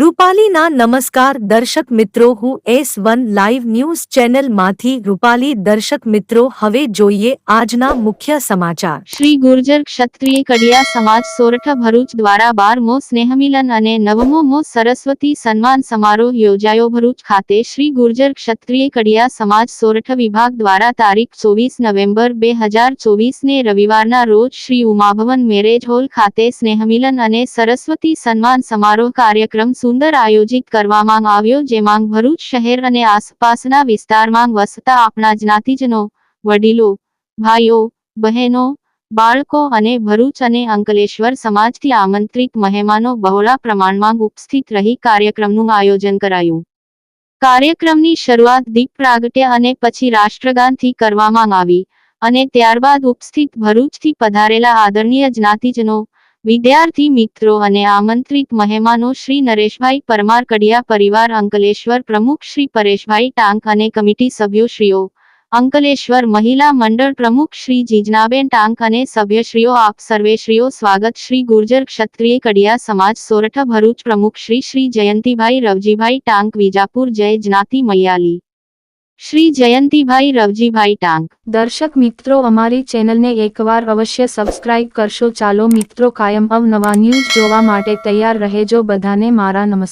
રૂપાલીના નમસ્કાર દર્શક મિત્રો, હું S1 લાઈવ ન્યૂઝ ચેનલમાંથી રૂપાલી. દર્શક મિત્રો, હવે જોઈએ આજના મુખ્ય સમાચાર. શ્રી ગુર્જર ક્ષત્રિય કડિયા સમાજ સોરઠ ભરૂચ દ્વારા 12મો સ્નેહમિલન અને 9મો સરસ્વતી સન્માન સમારોહ યોજાયો. ભરૂચ ખાતે શ્રી ગુર્જર ક્ષત્રિય કડિયા સમાજ સોરઠ વિભાગ દ્વારા તારીખ 24 નવેમ્બર 2024ને રવિવારના રોજ શ્રી ઉમાભવન મેરેજ હોલ ખાતે સ્નેહમિલન અને સરસ્વતી સન્માન સમારોહ કાર્યક્રમ સુંદર આયોજિત કરવામાં આવ્યો, જેમાં ભરૂચ શહેર અને આસપાસના વિસ્તારમાં વસતા આપણા જ્ઞાતિજનો, વડીલો, ભાઈઓ, બહેનો, બાળકો અને ભરૂચ અને અંકલેશ્વર સમાજથી આમંત્રિત મહેમાનો બહોળા પ્રમાણમાં ઉપસ્થિત રહી કાર્યક્રમનું આયોજન કરાયું. કાર્યક્રમની શરૂઆત દીપ પ્રાગટ્ય અને પછી રાષ્ટ્રગાનથી કરવામાં આવી અને ત્યારબાદ ઉપસ્થિત ભરૂચથી પધારેલા આદરણીય જ્ઞાતિજનો, વિદ્યાર્થી મિત્રો અને આમંત્રિત મહેમાનો શ્રી નરેશભાઈ પરમાર કડિયા પરિવાર અંકલેશ્વર પ્રમુખ શ્રી પરેશભાઈ ટાંક અને કમિટી સભ્યોશ્રીઓ, અંકલેશ્વર મહિલા મંડળ પ્રમુખ શ્રી જીજનાબેન ટાંક અને સભ્યશ્રીઓ, આપ સર્વેશ્રીઓ સ્વાગત. શ્રી ગુર્જર ક્ષત્રિય કડિયા સમાજ સોરઠ ભરૂચ પ્રમુખ શ્રી જયંતિભાઈ રવજીભાઈ ટાંક વિજાપુર. જય જ્ઞાતિ મૈયાલી. શ્રી જયંતિભાઈ રવજીભાઈ ટાંક. દર્શક મિત્રો, અમારી ચેનલને એકવાર અવશ્ય સબસ્ક્રાઇબ કરશો. ચાલો મિત્રો, કાયમ અવનવા ન્યૂઝ જોવા માટે તૈયાર રહેજો. બધાને મારા નમસ્કાર.